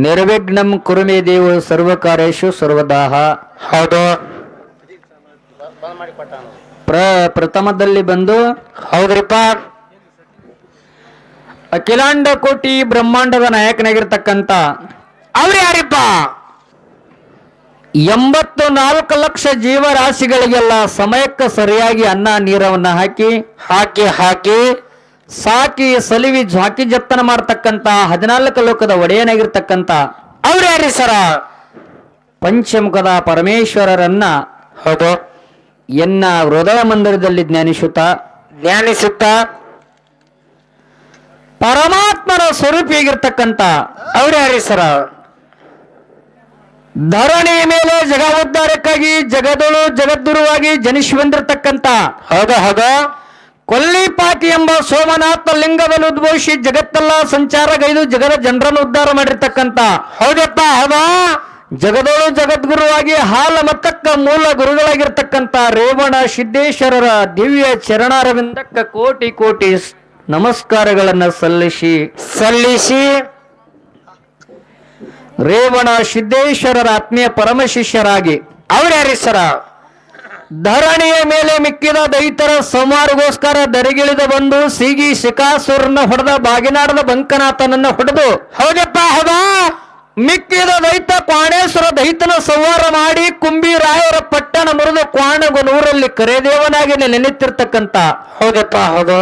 ನಿರ್ವಿಘ್ನಂ ಕುರುಮೇ ದೇವ ಸರ್ವಕಾರ್ಯೇಷು ಸರ್ವದಾಹ. ಹೌದು. ಪ್ರಥಮದಲ್ಲಿ ಬಂದು ಹೌದ್ರಿಪ್ಪ. ಅಖಿಲಾಂಡ ಕೋಟಿ ಬ್ರಹ್ಮಾಂಡದ ನಾಯಕನಾಗಿರ್ತಕ್ಕಂಥ ಅವ್ರು ಯಾರಿಪ್ಪ? 84 ಲಕ್ಷ ಜೀವರಾಶಿಗಳಿಗೆಲ್ಲ ಸಮಯಕ್ಕೆ ಸರಿಯಾಗಿ ಅನ್ನ ನೀರವನ್ನ ಹಾಕಿ ಹಾಕಿ ಸಾಕಿ ಸಲಿವಿ ಜಾಕಿ ಜಪ್ತನ ಮಾಡ್ತಕ್ಕಂಥ 14 ಲೋಕದ ಒಡೆಯನಾಗಿರ್ತಕ್ಕಂಥ ಅವ್ರು ಯಾರಿ ಸರ? ಪಂಚಮುಖದ ಪರಮೇಶ್ವರರನ್ನ ಹೌದು ಎನ್ನ ಹೃದಯ ಮಂದಿರದಲ್ಲಿ ಜ್ಞಾನಿಸುತ್ತ ಪರಮಾತ್ಮನ ಸ್ವರೂಪಿಯಾಗಿರ್ತಕ್ಕಂಥ ಅವ್ರು ಯಾರಿ ಸರ? ಧರಣಿಯ ಮೇಲೆ ಜಗ ಉದ್ಧಾರಕ್ಕಾಗಿ ಜಗದಳು ಜಗದ್ಗುರುವಾಗಿ ಜನಿಸಿ ಬಂದಿರತಕ್ಕಂಥ ಹೌದು ಕೊಲ್ಲಿಪಾತಿ ಎಂಬ ಸೋಮನಾಥ ಲಿಂಗದಲ್ಲಿ ಉದ್ಭವಿಸಿ ಜಗತ್ತೆಲ್ಲ ಸಂಚಾರಗೈದು ಜಗದ ಜನರನ್ನು ಉದ್ಧಾರ ಮಾಡಿರ್ತಕ್ಕಂಥ ಹೌದಪ್ಪ. ಹೌದಾ? ಜಗದೋಳು ಜಗದ್ಗುರುವಾಗಿ ಹಾಲ ಮತ್ತಕ್ಕ ಮೂಲ ಗುರುಗಳಾಗಿರ್ತಕ್ಕಂಥ ರೇವಣ ಸಿದ್ದೇಶ್ವರರ ದಿವ್ಯ ಚರಣಾರವಿಂದಕ್ಕ ಕೋಟಿ ಕೋಟಿ ನಮಸ್ಕಾರಗಳನ್ನು ಸಲ್ಲಿಸಿ ರೇವಣ ಸಿದ್ದೇಶ್ವರರ ಆತ್ಮೀಯ ಪರಮ ಶಿಷ್ಯರಾಗಿ ಅವ್ರು ಯಾರಿ ಸರ? ಧರಣಿಯ ಮೇಲೆ ಮಿಕ್ಕಿದ ದೈತರ ಸಂಹಾರಗೋಸ್ಕರ ದರಿಗಿಳಿದ ಬಂದು ಸೀಗಿ ಶಿಕಾಸುರನ್ನ ಹೊಡೆದ ಬಾಗಿನಾಡದ ಬಂಕನಾಥನನ್ನ ಹೊಡೆದು ಹೌದಪ್ಪ. ಹೌದಾ? ಮಿಕ್ಕಿದ ದೈತ ಕ್ವಾಣೇಶ್ವರ ದೈತನ ಸಂಹಾರ ಮಾಡಿ ಕುಂಬಿರಾಯರ ಪಟ್ಟಣ ಮುರಿದು ಕ್ವಾಣಗನೂರಲ್ಲಿ ಕರೆದೇವನಾಗಿ ನೆನೆತಿರ್ತಕ್ಕಂಥ ಹೌದಪ್ಪ. ಹೌದು.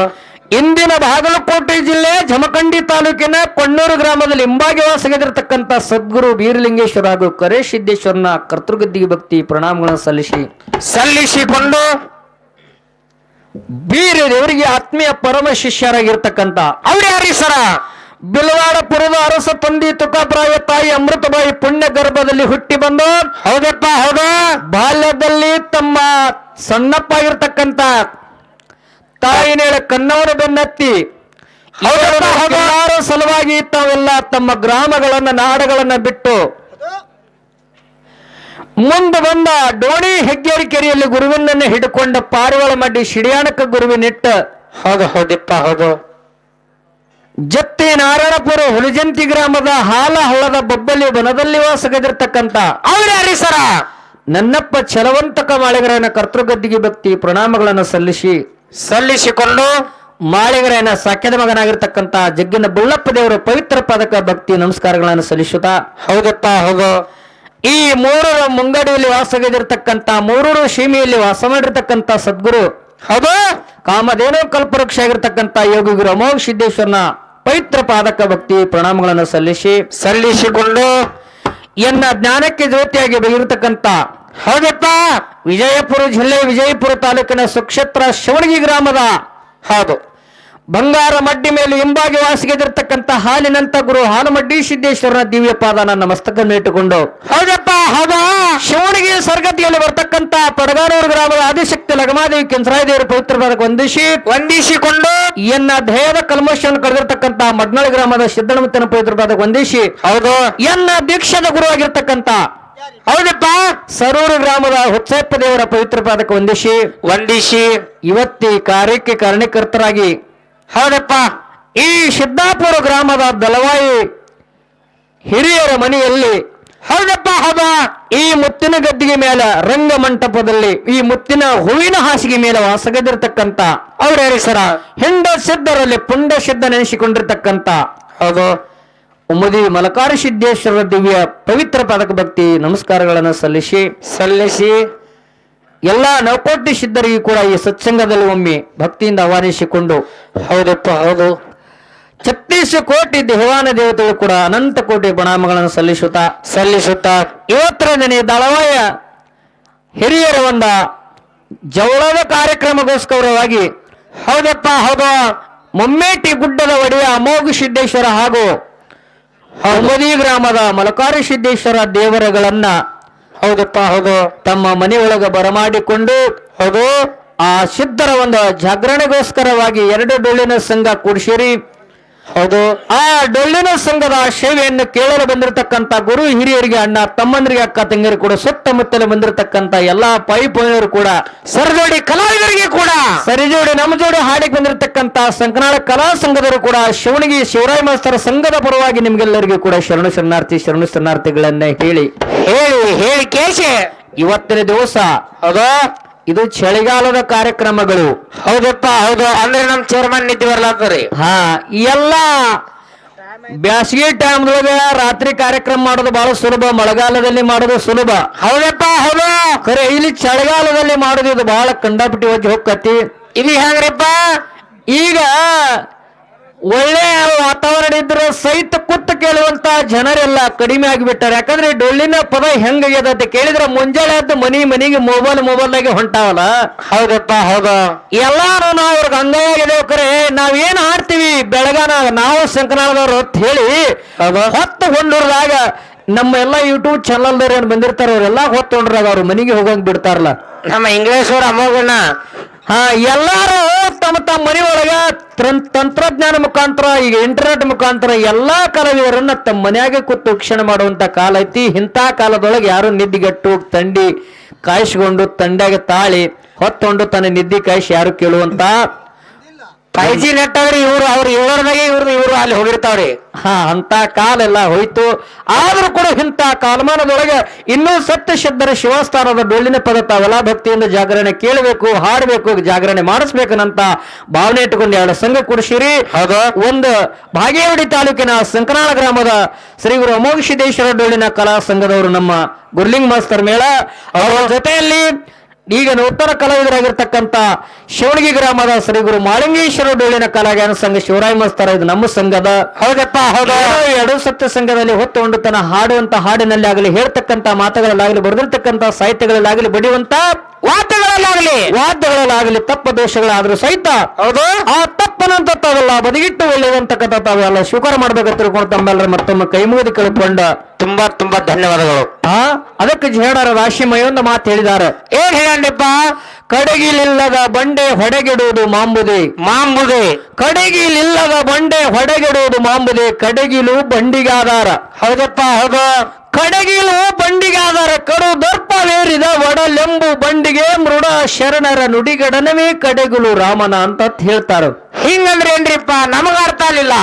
ಇಂದಿನ ಬಾಗಲಕೋಟೆ ಜಿಲ್ಲೆ ಜಮಖಂಡಿ ತಾಲೂಕಿನ ಕೊಣ್ಣೂರು ಗ್ರಾಮದಲ್ಲಿ ಹಿಂಬಾಗಿ ವಾಸಗಿದಿರತಕ್ಕಂಥ ಸದ್ಗುರು ಬೀರಲಿಂಗೇಶ್ವರ ಹಾಗೂ ಕರೆ ಸಿದ್ದೇಶ್ವರನ ಕರ್ತೃಗದ್ದಿಗೆ ಭಕ್ತಿ ಪ್ರಣಾಮಗಳನ್ನು ಸಲ್ಲಿಸಿಕೊಂಡು ಬೀರ ದೇವರಿಗೆ ಆತ್ಮೀಯ ಪರಮ ಶಿಷ್ಯರಾಗಿರ್ತಕ್ಕಂಥ ಅವ್ರು ಯಾರಿ ಸರ? ಬಿಲವಾಡಪುರದ ಅರಸ ತಂದಿ ತುಕಾಪ್ರಾಯ ತಾಯಿ ಅಮೃತಬಾಯಿ ಪುಣ್ಯ ಗರ್ಭದಲ್ಲಿ ಹುಟ್ಟಿ ಬಂದು ಹೌದಪ್ಪ. ಹೌದಾ? ಬಾಲ್ಯದಲ್ಲಿ ತಮ್ಮ ಸಣ್ಣಪ್ಪ ಆಗಿರ್ತಕ್ಕಂಥ ತಾಯಿನೇಳ ಕನ್ನವನ ಬೆನ್ನತ್ತಿ ಎಲ್ಲರ ಸಲುವಾಗಿ ತಾವೆಲ್ಲ ತಮ್ಮ ಗ್ರಾಮಗಳನ್ನ ನಾಡುಗಳನ್ನ ಬಿಟ್ಟು ಮುಂದೆ ಬಂದ ಡೋಣಿ ಹೆಗ್ಗೇರಿ ಕೆರೆಯಲ್ಲಿ ಗುರುವಿನನ್ನ ಹಿಡ್ಕೊಂಡ ಪಾರಿವಾಳ ಮಡ್ಡಿ ಶಿಡಿಯಾಣಕ ಗುರುವಿನಿಟ್ಟ ಹೌದಪ್ಪ. ಹೌದು. ಜತ್ತಿ ನಾರಾಯಣಪುರ ಹುಲಿಜಂತಿ ಗ್ರಾಮದ ಹಾಲ ಹಳ್ಳದ ಬಬ್ಬಲಿ ವನದಲ್ಲಿ ವಾಸಗದಿರ್ತಕ್ಕಂಥ ಅವ್ರು ಯಾರಿ ಸರ? ನನ್ನಪ್ಪ ಛಲವಂತಕ ಮಾಳಿಗರನ ಕರ್ತೃಗದ್ದಿಗೆ ಭಕ್ತಿ ಪ್ರಣಾಮಗಳನ್ನು ಸಲ್ಲಿಸಿಕೊಂಡು ಮಾಳಿಗರನ ಸಾಕ್ಯದ ಮಗನಾಗಿರ್ತಕ್ಕಂಥ ಜಗ್ಗಿನ ಬುಳ್ಳಪ್ಪ ದೇವರ ಪವಿತ್ರ ಪದಕ ಭಕ್ತಿ ನಮಸ್ಕಾರಗಳನ್ನು ಸಲ್ಲಿಸುತ್ತಾ ಹೌದಪ್ಪ. ಹೌದು. ಈ ಮೂರರ ಮುಂಗಡಿಯಲ್ಲಿ ವಾಸಗದಿರ್ತಕ್ಕಂಥ ಮೂರೂರು ಸೀಮೆಯಲ್ಲಿ ವಾಸ ಮಾಡಿರ್ತಕ್ಕಂಥ ಸದ್ಗುರು ಹೌದು ಕಾಮಧೇನು ಕಲ್ಪವೃಕ್ಷ ಆಗಿರ್ತಕ್ಕಂಥ ಯೋಗಿ ಗುರು ಅಮೋಘ ಸಿದ್ದೇಶ್ವರನ ಪವಿತ್ರ ಪಾದಕ ಭಕ್ತಿ ಪ್ರಣಾಮಗಳನ್ನು ಸಲ್ಲಿಸಿಕೊಂಡು ಎನ್ನ ಜ್ಞಾನಕ್ಕೆ ಜ್ಯೋತಿಯಾಗಿ ಬಗಿರತಕ್ಕಂಥ ಹೌದಪ್ಪ. ವಿಜಯಪುರ ಜಿಲ್ಲೆ ವಿಜಯಪುರ ತಾಲೂಕಿನ ಸುಕ್ಷೇತ್ರ ಶಿವಣಗಿ ಗ್ರಾಮದ ಹೌದು ಬಂಗಾರ ಮಡ್ಡಿ ಮೇಲೆ ಹಿಂಬಾಗಿ ವಾಸಿಗೆದಿರ್ತಕ್ಕಂಥ ಹಾಲಿನಂತ ಗುರು ಹಾಲಮಡ್ಡಿ ಸಿದ್ದೇಶ್ವರನ ದಿವ್ಯ ಪಾದನ ನಮಸ್ತಕವನ್ನು ಇಟ್ಟುಕೊಂಡು ಹೌದಪ್ಪ. ಹೌದಾ? ಶಿವಣಗಿ ಸರ್ಗತಿಯಲ್ಲಿ ಬರ್ತಕ್ಕಂಥ ಪಡಗಾನೂರು ಗ್ರಾಮದ ಆದಿಶಕ್ತಿ ಲಗಮಾದೇವಿ ಕೆಂಚರಾಯದೇವರು ಪವಿತ್ರ ಪಾದಕ ವಂದಿಸಿಕೊಂಡು ಎನ್ನ ದೇಹದ ಕಲ್ಮಶವನ್ನು ಕಳೆದಿರ್ತಕ್ಕಂಥ ಮಡ್ನಳ್ಳಿ ಗ್ರಾಮದ ಸಿದ್ದಣಮುತ್ತನ ಪವಿತ್ರ ಪಾದಕ ವಂದಿಸಿ ಹೌದು ಎನ್ನ ದೀಕ್ಷದ ಗುರುವಾಗಿರ್ತಕ್ಕಂಥ ಹೌದಪ್ಪ ಸರೂರು ಗ್ರಾಮದ ಹುಚ್ಚಪ್ಪ ದೇವರ ಪವಿತ್ರ ಪಾದಕ ವಂದಿಸಿ ಇವತ್ತಿ ಕಾರ್ಯಕ್ಕೆ ಕಾರಣಕರ್ತರಾಗಿ ಹೌದಪ್ಪ ಈ ಸಿದ್ದಾಪುರ ಗ್ರಾಮದ ದಲವಾಯಿ ಹಿರಿಯರ ಮನೆಯಲ್ಲಿ ಹೌದಪ್ಪ. ಹೌದಾ? ಈ ಮುತ್ತಿನ ಗದ್ದಿಗೆ ಮೇಲೆ ರಂಗಮಂಟಪದಲ್ಲಿ ಈ ಮುತ್ತಿನ ಹೂವಿನ ಹಾಸಿಗೆ ಮೇಲೆ ವಾಸಗದಿರ್ತಕ್ಕಂಥ ಅವ್ರ ಯಾರಿ ಸರ? ಹಿಂಡ ಸಿದ್ಧರಲ್ಲಿ ಪುಂಡ ಸಿದ್ಧ ನೆನೆಸಿಕೊಂಡಿರ್ತಕ್ಕಂಥ ಹೌದು ಉಮದಿ ಮಲಕಾರ ಸಿದ್ದೇಶ್ವರ ದಿವ್ಯ ಪವಿತ್ರ ಪದಕ ಭಕ್ತಿ ನಮಸ್ಕಾರಗಳನ್ನು ಸಲ್ಲಿಸಿ ಎಲ್ಲಾ ನವಕೋಟಿ ಸಿದ್ಧರಿಗೂ ಕೂಡ ಈ ಸತ್ಸಂಗದಲ್ಲಿ ಒಮ್ಮೆ ಭಕ್ತಿಯಿಂದ ಆಹ್ವಾನಿಸಿಕೊಂಡು ಹೌದಪ್ಪ. ಹೌದು 36 ಕೋಟಿ ದೇವಾನ ದೇವತೆಗಳು ಕೂಡ ಅನಂತ ಕೋಟಿ ಪ್ರಣಾಮಗಳನ್ನು ಸಲ್ಲಿಸುತ್ತಾ ಇವತ್ತರ ದಿನ ದಳವಾಯ ಹಿರಿಯರ ಒಂದ ಜವಳದ ಕಾರ್ಯಕ್ರಮಗೋಸ್ಕರವಾಗಿ ಹೌದಪ್ಪ. ಹೌದು ಮೊಮ್ಮೇಟಿ ಗುಡ್ಡದ ಒಡೆಯ ಅಮೋಘ ಸಿದ್ದೇಶ್ವರ ಹಾಗೂ ಹೌಮದಿ ಗ್ರಾಮದ ಮಲಕಾರಿ ಸಿದ್ದೇಶ್ವರ ದೇವರುಗಳನ್ನ ಹೌದಪ್ಪ. ಹೌದು ತಮ್ಮ ಮನೆಯೊಳಗೆ ಬರಮಾಡಿಕೊಂಡು ಹೌದು ಆ ಸಿದ್ಧರ ಒಂದು ಜಾಗರಣೆಗೋಸ್ಕರವಾಗಿ 2 ಡೊಳ್ಳಿನ ಸಂಘ ಕೂಡಿಸಿರಿ ಹೌದು ಆ ಡೊಳ್ಳಿನ ಸಂಘದ ಸೇವೆಯನ್ನು ಕೇಳಲು ಬಂದಿರತಕ್ಕಂತ ಗುರು ಹಿರಿಯರಿಗೆ, ಅಣ್ಣ ತಮ್ಮಂದರಿಗೆ, ಅಕ್ಕ ತಂಗಿಯರು ಕೂಡ, ಸುತ್ತಮುತ್ತಲು ಬಂದಿರತಕ್ಕಂತ ಎಲ್ಲಾ ಪೈಪೋಯರು ಕೂಡ, ಸರಜೋಡಿ ಕಲಾವಿದರಿಗೆ ಕೂಡ, ಸರಿಜೋಡಿ ನಮ್ಮ ಜೋಡಿ ಹಾಡಿಗೆ ಬಂದಿರತಕ್ಕಂತ ಸಂಕನಾಳ ಕಲಾ ಸಂಘದರು ಕೂಡ, ಶಿವಣಗಿ ಶಿವರಾಯ ಮಾಸ್ತರ ಸಂಘದ ಪರವಾಗಿ ನಿಮ್ಗೆಲ್ಲರಿಗೂ ಕೂಡ ಶರಣು ಶರಣಾರ್ಥಿಗಳನ್ನ ಹೇಳಿ ಹೇಳಿ ಕೇಶಿ. ಇವತ್ತಿನ ದಿವಸ ಹೌದು ಇದು ಚಳಿಗಾಲದ ಕಾರ್ಯಕ್ರಮಗಳು. ಹೌದಪ್ಪ ಹೌದು. ಅಂದ್ರೆ ನಮ್ ಚೇರ್ಮನ್ ನಿದ್ದೆ ಬರ್ಲಾತ್ರಿ. ಎಲ್ಲ ಬ್ಯಾಸಗಿ ಟೈಮ್ದೊಳಗ ರಾತ್ರಿ ಕಾರ್ಯಕ್ರಮ ಮಾಡೋದು ಬಹಳ ಸುಲಭ, ಮಳೆಗಾಲದಲ್ಲಿ ಮಾಡೋದು ಸುಲಭ. ಹೌದಪ್ಪ ಹೌದು. ಖರೆ ಇಲ್ಲಿ ಚಳಿಗಾಲದಲ್ಲಿ ಮಾಡೋದು ಇದು ಬಹಳ ಕಂಡಾಪಿಟಿ ಹೋಗಿ ಹೋಗ್ಕತಿ. ಇದು ಹೆಂಗ್ರಿಪ್ಪ? ಈಗ ಒಳ್ಳೆ ವಾತಾವರಣ ಇದ್ರೆ ಸಹಿತ ಕೂತ್ ಕೇಳುವಂತ ಜನರೆಲ್ಲ ಕಡಿಮೆ ಆಗಿಬಿಟ್ಟಾರೆ. ಯಾಕಂದ್ರೆ ಡೊಳ್ಳಿನ ಪದ ಹೆಂಗಾಗ್ಯದ ಅಂತ ಕೇಳಿದ್ರೆ ಮುಂಜಾನೆ ಆದ ಮನಿಗೆ ಮೊಬೈಲ್ನಾಗೆ ಹೊಂಟಾವಲ್ಲ. ಹೌದಪ್ಪ ಹೌದು. ಎಲ್ಲಾರು ನಾವು ಅವ್ರಿಗೆ ಹಂಗಾಗಿದ್ದೇವೆ. ಖರೆ ನಾವೇನ್ ಆಡ್ತೀವಿ ಬೆಳಗಾನ ನಾವು ಸಂಕನಾಳದವ್ರು ಅಂತ ಹೇಳಿ ಹೊತ್ತು ಹೊಂಡೂರ್ದಾಗ ನಮ್ಮ ಎಲ್ಲಾ ಯೂಟ್ಯೂಬ್ ಚಾನಲ್ದವ್ರು ಏನ್ ಬಂದಿರ್ತಾರ ಅವ್ರೆಲ್ಲ ಹೊತ್ತು ಹೊಂಡ್ರಾಗ ಅವ್ರ ಮನೆಗೆ ಹೋಗಂಗ್ ಬಿಡ್ತಾರಲ್ಲ. ನಮ್ಮ ಇಂಗ್ಲೇಷ್ ಅವ್ರ ಅಮ್ಮಗಣ್ಣ ಎಲ್ಲಾರು ತಮ್ಮ ತಮ್ಮ ಮನೆ ಒಳಗ ತಂತ್ರಜ್ಞಾನ ಮುಖಾಂತರ, ಈಗ ಇಂಟರ್ನೆಟ್ ಮುಖಾಂತರ ಎಲ್ಲಾ ಕಲಾವಿದರನ್ನ ತಮ್ಮ ಮನ್ಯಾಗೆ ಕೂತು ವೀಕ್ಷಣ ಮಾಡುವಂತ ಕಾಲ ಐತಿ. ಇಂಥ ಕಾಲದೊಳಗೆ ಯಾರು ನಿದ್ದಿಗಟ್ಟು ತಂಡಿ ಕಾಯಿಸ್ಕೊಂಡು ತಂಡ್ಯಾಗ ತಾಳಿ ಹೊತ್ತೊಂಡು ತನ್ನ ನಿದ್ದಿ ಕಾಯಿಸಿ ಯಾರು ಕೇಳುವಂತ 5G ನೆಟ್ ಅವ್ರಿ. ಅವ್ರು ಹೇಳೋರ್ದಾಗೆ ಇವ್ರು ಅಲ್ಲಿ ಹೋಗಿರ್ತಾವ್ರಿ. ಅಂತ ಕಾಲ ಎಲ್ಲ ಹೋಯ್ತು. ಆದ್ರೂ ಕೂಡ ಇಂಥ ಕಾಲಮಾನದೊಳಗೆ ಇನ್ನೂ ಸತ್ಯ ಶುದ್ಧರ ಶಿವಸ್ಥಾನದ ಡೊಳ್ಳಿನ ಪದ ತಾವೆಲ್ಲ ಭಕ್ತಿಯಿಂದ ಜಾಗರಣೆ ಕೇಳಬೇಕು, ಹಾಡಬೇಕು, ಜಾಗರಣೆ ಮಾಡಿಸ್ಬೇಕನ್ನಂತ ಭಾವನೆ ಇಟ್ಟುಕೊಂಡು ಎರಡು ಸಂಘ ಕೂಡಿಸಿರಿ. ಒಂದು ಬಾಗೇವಾಡಿ ತಾಲೂಕಿನ ಸಂಕನಾಳ ಗ್ರಾಮದ ಶ್ರೀ ಗುರು ಅಮೋಘ ಸಿದ್ದೇಶ್ವರ ಡೊಳ್ಳಿನ ಕಲಾ ಸಂಘದವರು ನಮ್ಮ ಗುರ್ಲಿಂಗ್ ಮಾಸ್ತರ್ ಮೇಳ, ಅವರ ಜೊತೆಯಲ್ಲಿ ಈಗ ನೂತನ ಕಲಾವಿದರಾಗಿರ್ತಕ್ಕಂಥ ಶಿವಣಗಿ ಗ್ರಾಮದ ಶ್ರೀ ಗುರು ಮಾಳಿಂಗೇಶ್ವರ ಡೊಳ್ಳಿನ ಕಲಾಗಾನ ಸಂಘ ಶಿವರಾಯ ಮಾಸ್ತರ, ಇದು ನಮ್ಮ ಸಂಘದ. ಹೌದಪ್ಪ ಹೌದು. ಎರಡು ಸತ್ಯ ಸಂಘದಲ್ಲಿ ಹೊತ್ತುಕೊಂಡು ತನ್ನ ಹಾಡುವಂತ ಹಾಡಿನಲ್ಲಿ ಆಗಲಿ, ಹೇಳ್ತಕ್ಕಂಥ ಮಾತುಗಳಲ್ಲಾಗಲಿ, ಬರೆದಿರ್ತಕ್ಕಂಥ ಸಾಹಿತ್ಯಗಳಲ್ಲಾಗಲಿ, ಬಡಿಯುವಂತ ವಾದ್ಯಗಳಲ್ಲಾಗಲಿ ತಪ್ಪ ದೋಷಗಳಾದ್ರೂ ಸಹಿತ ಹೌದು ಆ ತಪ್ಪನಂತ ತಾವೆಲ್ಲ ಬದಿಗಿಟ್ಟು ಒಳ್ಳೆಯದಂತಕ್ಕಂಥ ತಾವೆಲ್ಲ ಸ್ವೀಕಾರ ಮಾಡ್ಬೇಕಂತ ತಿಳ್ಕೊಂಡು ತಮ್ಮೆಲ್ಲರ ಮತ್ತೊಮ್ಮೆ ಕೈ ಮುಗಿದು ಕೇಳಿಕೊಂಡ ತುಂಬಾ ಧನ್ಯವಾದಗಳು. ಅದಕ್ಕೆ ಜೇಡರ ರಾಶಿಮಯೊಂದು ಮಾತು ಹೇಳಿದ್ದಾರೆ. ಏನ್ ಹೇಳಪ್ಪ? ಕಡಗಿಲಿಲ್ಲದ ಬಂಡೆ ಹೊಡೆಗಿಡುವುದು ಮಾಂಬುದೆ. ಕಡಗಿಲಿಲ್ಲದ ಬಂಡೆ ಹೊಡೆಗಿಡುವುದು ಮಾಂಬುದೆ, ಕಡಗಿಲು ಬಂಡಿಗಾದಾರ. ಹೌದಪ್ಪ ಹೌದು. ಕಡಗಿಲು ಬಂಡಿಗಾದಾರ, ಕಡು ದರ್ಪವೇರಿದ ಒಡಲೆಂಬು ಬಂಡಿಗೆ ಮೃಡ ಶರಣರ ನುಡಿಗಡನವೇ ಕಡೆಗುಲು ರಾಮನ ಅಂತ ಹೇಳ್ತಾರ. ಹಿಂಗಂದ್ರೆ ಏನ್ರಿಪ್ಪ? ನಮಗ ಅರ್ಥ ಆಗ್ಲಿಲ್ಲ.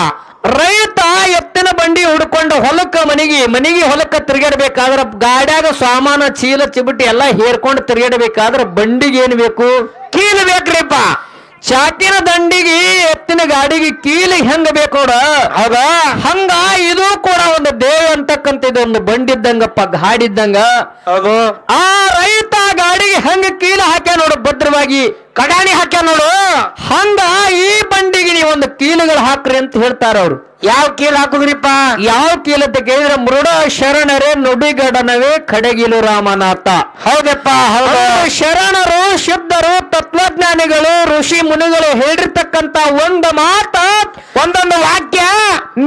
ರೈತ ಎತ್ತಿನ ಬಂಡಿ ಹುಡ್ಕೊಂಡು ಮನಿಗೆ ಹೊಲಕ್ಕ ತಿರುಗಾಡ್ಬೇಕಾದ್ರ ಗಾಡ್ಯಾಗ ಸಾಮಾನ ಚೀಲ ಚಿಬಿಟಿ ಎಲ್ಲ ಹೇರ್ಕೊಂಡು ತಿರುಗಾಡ್ಬೇಕಾದ್ರ ಬಂಡಿಗೆ ಏನ್ ಬೇಕು? ಕೀಲು ಬೇಕ್ರಿಪ್ಪ. ಚಾಟಿನ ದಂಡಿಗೆ ಎತ್ತಿನ ಗಾಡಿಗೆ ಕೀಲಿ ಹೆಂಗ ಬೇಕೋಡ ಹೌದಾ? ಹಂಗ ಇದು ಕೂಡ ಒಂದು ದೇವ ಅಂತಕ್ಕಂಥ ಇದೊಂದು ಬಂಡಿದ್ದಂಗಪ್ಪ, ಗಾಡಿದ್ದಂಗ. ಹೌದು. ಆ ರೈತ ಗಾಡಿಗೆ ಹಂಗ ಕೀಲ ಹಾಕ್ಯ ನೋಡು, ಭದ್ರವಾಗಿ ಕಡಾಣಿ ಹಾಕ್ಯ ನೋಡು. ಹಂಗ ಈ ಬಂಡಿಗೆ ನೀವು ಒಂದು ಕೀಲುಗಳು ಹಾಕ್ರಿ ಅಂತ ಹೇಳ್ತಾರ ಅವ್ರು. ಯಾವ ಕೀಲ್ ಹಾಕುದ್ರಿಪ್ಪ? ಯಾವ ಕೀಲ್ ಅಂತ ಕೇಳಿದ್ರೆ ಮೃಡ ಶರಣರೇ ನುಡಿಗಡನವೇ ಕಡೆಗಿಲು ರಾಮನಾಥ. ಹೌದಪ್ಪ ಹೌದು. ಶರಣರು, ಶುದ್ಧರು, ತತ್ವಜ್ಞಾನಿಗಳು, ಋಷಿ ಮುನಿಗಳು ಹೇಳಿರ್ತಕ್ಕಂತ ಒಂದು ಮಾತ, ಒಂದೊಂದು ವಾಕ್ಯ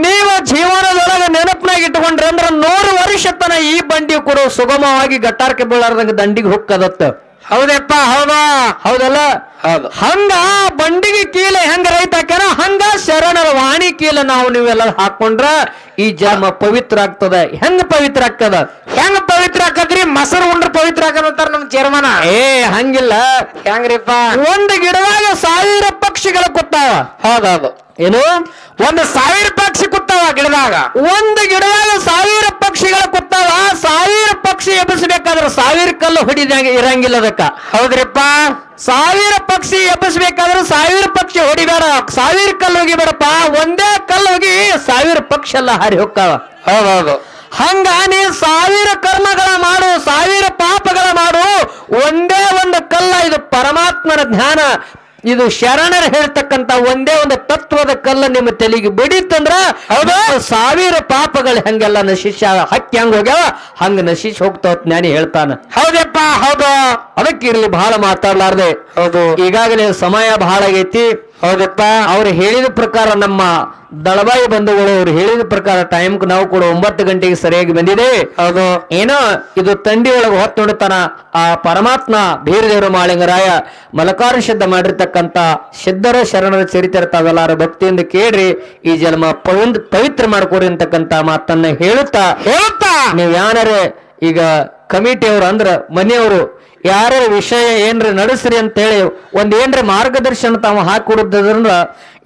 ನೀವು ಜೀವನದೊಳಗೆ ನೆನಪಿನಾಗ ಇಟ್ಕೊಂಡ್ರೆ ಅಂದ್ರೆ 100 ವರ್ಷ ತನ ಈ ಬಂಡಿ ಕೂಡ ಸುಗಮವಾಗಿ ಗಟ್ಟಾರಕ್ಕೆ ಬೀಳಾರ್ದಂಗ ದಂಡಿಗೆ ಹೊಕ್ಕದತ್ತ. ಹೌದಪ್ಪ ಹೌದಾ? ಹೌದಲ್ಲ? ಹೌದು. ಹಂಗ ಬಂಡಿಗೆ ಕೀಲೆ ಹೆಂಗ ರೈತ ಹಾಕ್ಯಾರ, ಹಂಗ ಶರಣರ ವಾಣಿ ಕೀಲ ನೀವೆಲ್ಲ ಹಾಕೊಂಡ್ರ ಈ ಜನ್ಮ ಪವಿತ್ರ ಆಗ್ತದ. ಹೆಂಗ ಪವಿತ್ರ ಆಗ್ತದ? ಹೆಂಗ ಪವಿತ್ರ ಆಕದ್ರಿ? ಮೊಸರು ಉಂಡ್ರ ಪವಿತ್ರ ಆಗಂತಾರ ನಮ್ ಚೇರ್ಮನ. ಹಂಗಿಲ್ಲ. ಹೆಂಗ್ರಿಪ್ಪ? ಒಂದು ಗಿಡದಾಗ 1000 ಪಕ್ಷಿಗಳು ಕೂತಾವ. ಹೌದೌದು. ಏನು? 1000 ಪಕ್ಷಿ ಕೂತಾವ ಗಿಡದಾಗ. ಒಂದು ಗಿಡದಾಗ 1000 ಪಕ್ಷಿಗಳು ಕೂತಾವ. 1000 ಪಕ್ಷಿ ಎಬ್ಬಿಸ್ಬೇಕಾದ್ರೆ 1000 ಕಲ್ಲು ಹೊಡಿದಂಗ ಇರಂಗಿಲ್ಲ ಅದಕ್ಕ. ಹೌದ್ರಿಪ್ಪ. 1000 ಪಕ್ಷಿ ಎಬ್ಬಿಸ್ಬೇಕಾದ್ರೆ 1000 ಪಕ್ಷಿ ಹೊಡಿಬೇಡ, 1000 ಕಲ್ಲು ಹೋಗಿಬೇಡಪ್ಪ. ಒಂದೇ ಕಲ್ಲು ಹೋಗಿ 1000 ಪಕ್ಷಿ ಎಲ್ಲ ಹಾರಿ ಹೋಗ್ತಾವ. ಹೌದೌದು. ಹಂಗ ನೀ 1000 ಕರ್ಮಗಳ ಮಾಡು, 1000 ಪಾಪಗಳ ಮಾಡು, ಒಂದೇ ಒಂದು ಕಲ್ಲ. ಇದು ಪರಮಾತ್ಮನ ಧ್ಯಾನ, ಇದು ಶರಣರು ಹೇಳ್ತಕ್ಕಂತ ಒಂದೇ ಒಂದು ತತ್ವದ ಕಲ್ಲ ನಿಮ್ಮ ತಲೆಗೆ ಬಿಡಿತಂದ್ರ 1000 ಪಾಪಗಳು ಹಂಗೆಲ್ಲ ನಶಿಸಿ ಹಕ್ಕಿ ಹಂಗ ಹೋಗ್ಯಾವ, ಹಂಗ ನಶಿಸಿ ಹೋಗ್ತಾವ ಜ್ಞಾನಿ ಹೇಳ್ತಾನ. ಹೌದಪ್ಪ ಹೌದು. ಅದಕ್ಕಿರ್ಲಿ ಬಹಳ ಮಾತಾಡ್ಲಾರ್ದೆ. ಹೌದು. ಈಗಾಗಲೇ ಸಮಯ ಬಹಳ ಆಗೈತಿ. ಹೌದಪ್ಪ. ಅವ್ರು ಹೇಳಿದ ಪ್ರಕಾರ ನಮ್ಮ ದಳವಾಯಿ ಬಂಧುಗಳು ಅವ್ರು ಹೇಳಿದ ಪ್ರಕಾರ ಟೈಮ್ ನಾವು ಕೂಡ 9 ಗಂಟೆಗೆ ಸರಿಯಾಗಿ ಬಂದಿದೆ. ಹೌದು. ಏನೋ ಇದು ತಂಡಿ ಒಳಗೆ ಹೊತ್ತೊಡುತ್ತಾನ ಆ ಪರಮಾತ್ಮ ಬೀರದೇವರು ಮಾಳಿಂಗರಾಯ ಮಲಕಾರ ಸಿದ್ಧ ಮಾಡಿರ್ತಕ್ಕಂತ ಸಿದ್ಧರ ಶರಣರ ಚರಿತ್ರೆ ತಾವೆಲ್ಲಾರು ಭಕ್ತಿಯಿಂದ ಕೇಳ್ರಿ, ಈ ಜನ್ಮ ಪವಿತ್ರ ಮಾಡ್ಕೊರಿ ಅಂತಕ್ಕಂತ ಮಾತನ್ನ ಹೇಳುತ್ತಾ ನೀವ್ ಯಾರೇ ಈಗ ಕಮಿಟಿಯವರು ಅಂದ್ರ ಮನೆಯವರು ಯಾರೇ ವಿಷಯ ಏನ್ರಿ ನಡೆಸ್ರಿ ಅಂತ ಹೇಳಿ ಏನ್ರಿ ಮಾರ್ಗದರ್ಶನ ತಾವು ಹಾಕಿಕೊಡುದ್ರಿಂದ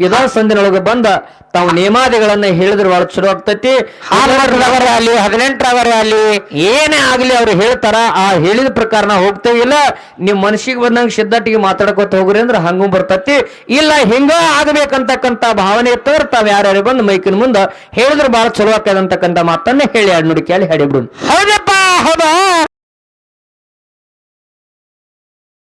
ಇದಾ ಸಂದಿನೊಳಗೆ ಬಂದ ತಾವು ನೇಮಾದಿಗಳನ್ನ ಹೇಳಿದ್ರೆ ಬಹಳ ಚಲೋ ಆಗ್ತೈತಿ. 18ರವರೆ ಅಲ್ಲಿ 18ರವರೆ ಅಲ್ಲಿ ಏನೇ ಆಗ್ಲಿ ಅವ್ರು ಹೇಳ್ತಾರ ಆ ಹೇಳಿದ ಪ್ರಕಾರ ನಾವು ಹೋಗ್ತೇವಿಲ್ಲ. ನಿಮ್ ಮನಸ್ಸಿಗೆ ಬಂದಂಗ ಸಿದ್ಧಟ್ಟಿಗೆ ಮಾತಾಡ್ಕೊತ ಹೋಗ್ರಿ ಅಂದ್ರೆ ಹಂಗೂ ಬರ್ತತಿ. ಇಲ್ಲ ಹಿಂಗ ಆಗ್ಬೇಕಂತಕ್ಕಂತ ಭಾವನೆ ಇತ್ತಂದ್ರ ತಾವ್ ಯಾರ್ಯಾರು ಬಂದು ಮೈಕಿನ ಮುಂದ ಹೇಳಿದ್ರೆ ಬಹಳ ಚಲೋ ಆಗ್ತದಂತಕ್ಕಂತ ಮಾತನ್ನ ಹೇಳಿ ನುಡಿ ಕೇಳಿ ಹಾಡಿಬಿಡು. ಹೌದಪ್ಪ.